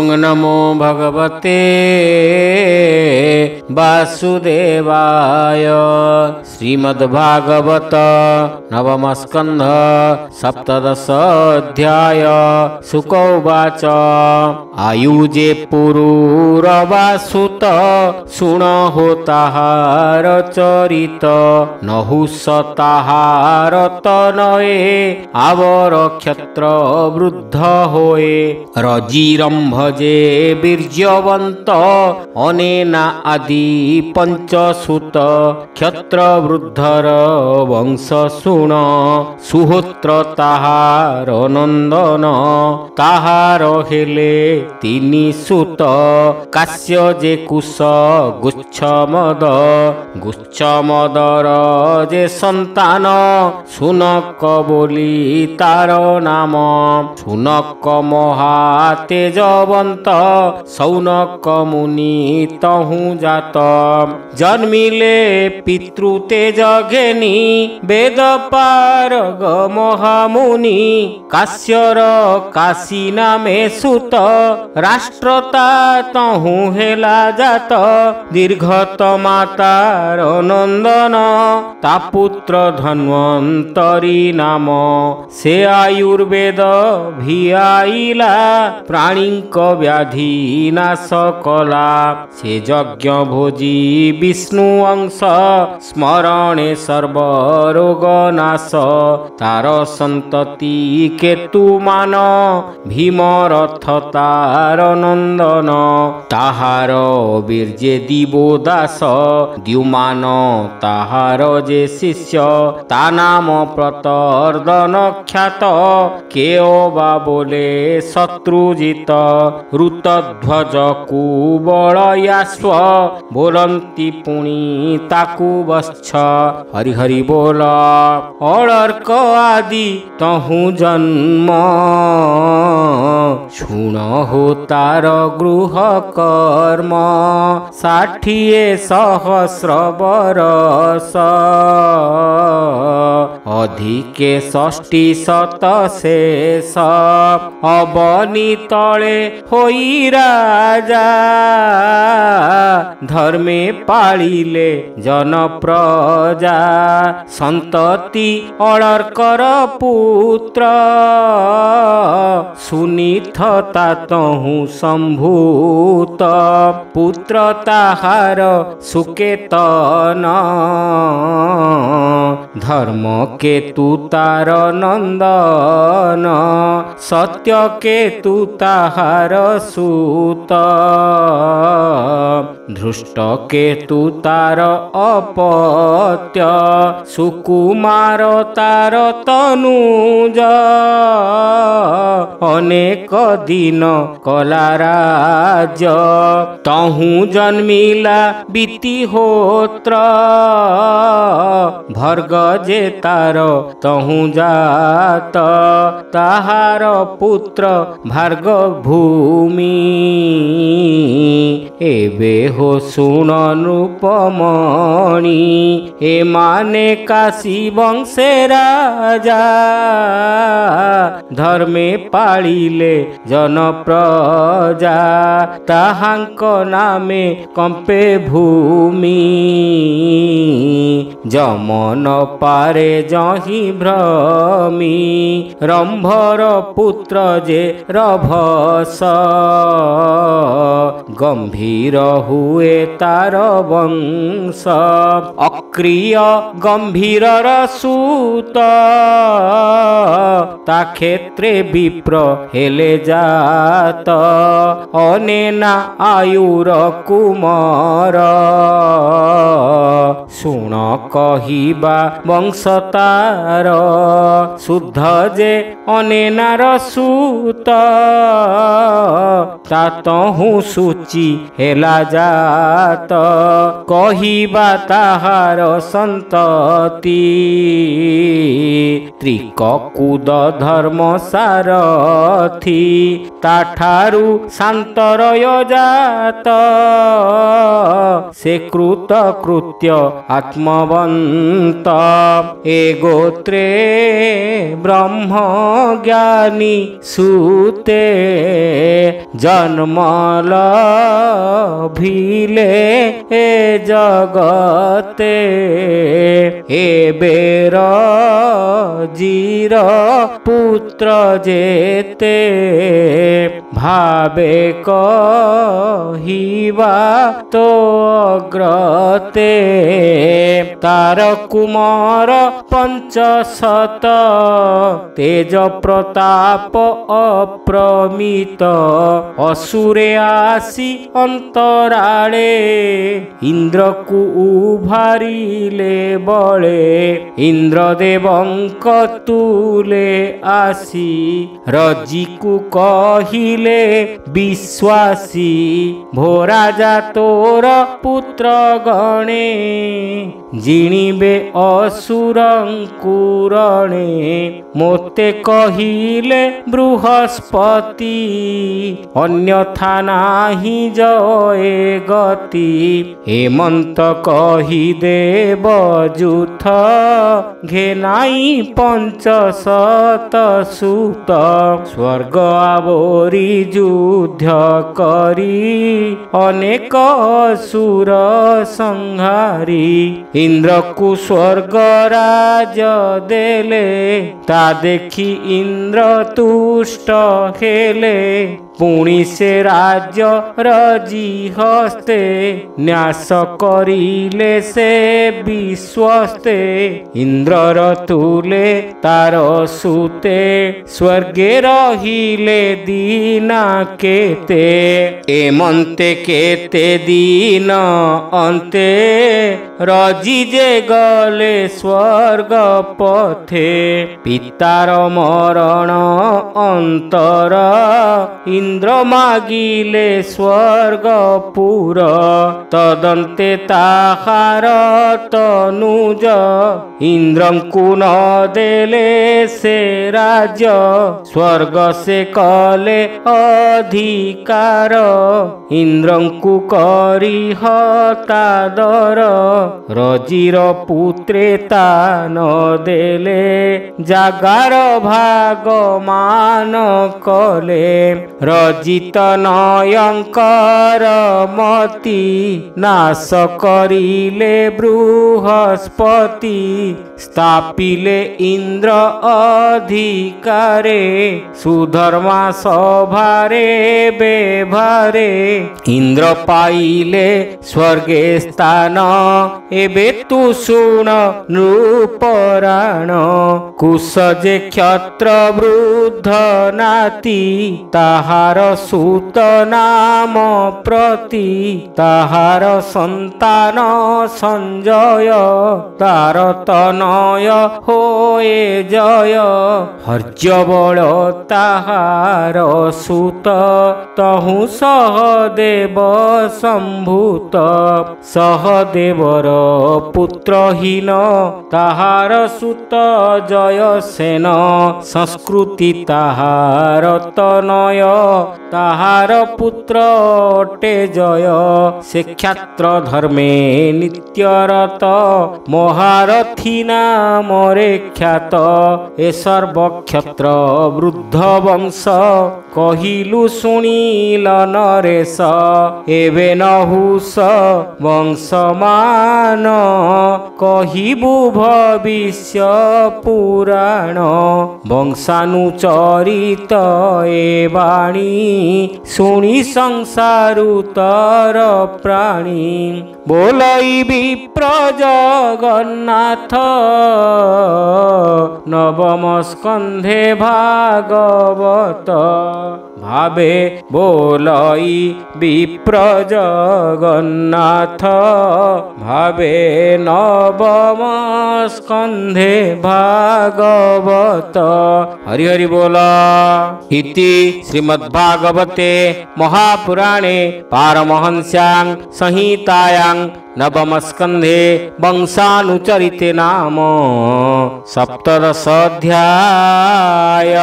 ओं नमो भगवते वासुदेवाय। श्रीमद्भागवत नवम स्कंध सप्तदश अध्याय। शुक उवाच आयुजे पुरूरवासुत सुण हो ताहार चरित नहुष ताहार तनये आवर क्षत्र वृद्ध होए। रजिरंभजे बीर्यवंत अनेना आदि पंचसुत क्षत्र वृद्धर वंश सुण सुहोत्र ताहार नंदन ताहार हेले तिनि सुत काश्य जे कुश गुच्छ मदर जे संतान सुनक बोली तार नाम। सुनक महा तेजवंत सौनक मुनि तहु जात जन्मिले पितृ तेज घेनी वेद पारग महामुनि काश्यर काशी नामे सुत राष्ट्रता तहु हेला जात दीर्घतमा तार नंदन ता पुत्र धन्वंतरी नाम। से आयुर्वेद भिआइला प्राणीक व्याधि नाश कला। से यज्ञ भोजी विष्णु अंश स्मरणे सर्व रोग नाश। तार संतति केतु मान भीम रथ तार नंदन ताहार बीर्जे दिवो दास द्युमान ताहार जे शिष्य ता नाम प्रतर्दन ख्यात केओबा बोले शत्रुजित। ऋतध्वज कुबलयाश्व बोलंती पुणी ताकु वश्छ हरि हरि बोल। अलर्क आदि तहु जन्म शुण हो तार गृह कर्म 60 सहस्र बरस अधिके 60 शेष अबनी तले होई राजा धर्मे पालिले जन प्रजा। संतति अलर्कर पुत्र सुनिथता तहु संभूत पुत्र ताहार सुकेतन धर्म केतु तार नंदन सत्य केतु ताहार सूत धृष्ट केतु तार अपत्य सुकुमार तार तनुज अनेक दिन कला राज्य तहु जन्मिला बीति होत्र भर्ग जे तार तहु जात ताहार पुत्र भार्ग भूमि। एबे हो सुन नृपमणि ए माने काशी वंशे राजा धर्मे पालिले जन प्रजा ताहांक नामे कंपे भूमि। जमन पारे जहि भ्रमी रंभर पुत्र जे रभस गंभीर हुए तार वंश अक्रिय गंभीर सूत ता क्षेत्रे विप्र हेले जात अनेना आयुर कुमार। सुण कहिबा वंश तार शुद्ध जे अनेनार सूत ता तहु सूची हेला जात कहिबा ताहार संतति त्रिककुद धर्म सारथी ताठारु शांतरय जात से कृत कृत्य आत्मवंत ए गोत्रे ब्रह्म ज्ञानी सूते जन्म लभिले ए जगते एबेर जीर पुत्र जेते भावे कहिबा तो अग्रते तार कुमार पंचशत तेज प्रताप अप्रमित असुरे आसी अंतराळे इंद्र को उभारिले बळे इंद्रदेवंक तुले आसी रजी को कहिले विश्वासी भो राजा तोर पुत्र गणे जिणिबे असुरंकुरणे मोते कहिले बृहस्पति अन्यथा नाही जय गति हेमंत कही देव जुथ घेनाई पंचशत सूत स्वर्ग आवरी युद्ध करी अनेक असुर संहारी इंद्र को स्वर्ग राज देले ता देखी इंद्र तुष्ट हेले पुणी से राज्य रजी हस्ते न्यास करिले से विश्वस्ते इंद्रर तुले तार सुते स्वर्गे रहिले दीना केते एमंते केते दीन अंते रजी जे गले स्वर्ग पथे पितार मरण अंतर इंद्र मागिले स्वर्गपुर तदंते ताहार तनुज इंद्रंकु न देले से राज्य स्वर्ग से कले अधिकार इंद्रंकु करी हतादर रजीर पुत्रे ता न देले जागार भाग मान कले रजित नयंकर मति नाश करिले बृहस्पति स्थापिले इंद्र अधिकारे सुधर्मा सभारे बेभारे इंद्र पाइले स्वर्गे स्थान एबे तु शुण नृपराण कुश जे क्षत्र वृद्ध नाती ताहार सूत नाम प्रति ताहार संतान संजय तार तनय होए जय हर्य बल ताहार सूत तहु सहदेव संभूत सहदेवर पुत्रहीन ताहार सूत जयसेन संस्कृति ताहार तनय ताहार पुत्र अटे जय से क्षात्र धर्मे नित्यरत महारथी नामरे ख्यात ए सर्वक्षत्र वृद्ध वंश कहिलु शुणिल नरेश एबे नहुष वंशमान कहिबु भविष्य पुराण वंशानुचरित ए वाणी शुणी संसारु तर प्राणी बोलई विप्र जगन्नाथ नवम स्कंधे भागवत भावे बोलई विप्र जगन्नाथ भावे नवम स्कंधे भागवत हरि हरि बोला। इति श्रीमद्भागवते महापुराणे पारमहंस्यां संहितायां नवम स्कंधे वंशानुचरिते नाम सप्तदश अध्याय।